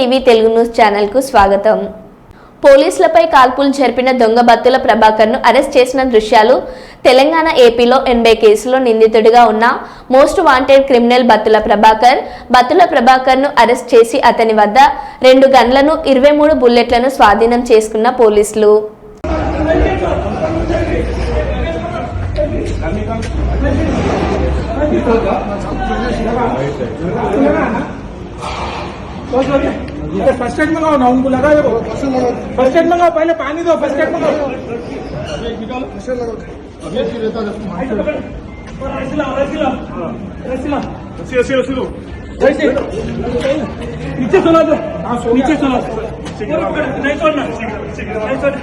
TV Telugu news channel కు స్వాగతం. పోలీసులపై కాల్పులు జరిపిన దొంగ బత్తుల ప్రభాకర్ ను అరెస్ట్ చేసిన దృశ్యాలు. తెలంగాణ ఏపీలో 80 కేసులో నిందితుడిగా ఉన్న most wanted criminal Battula Prabhakar ను అరెస్ట్ చేసి అతని వద్ద 2 గన్లను 23 బుల్లెట్లను స్వాధీనం చేసుకున్న పోలీసులు. फर्स्ट एड मंगाओ ना, उनको लगा दो. फर्स्ट एड मंगाओ, पहले पानी दो. फर्स्ट एड मंगाओ. नीचे सुना दो, नीचे सुना. नहीं छोड़ना, नहीं छोड़ना.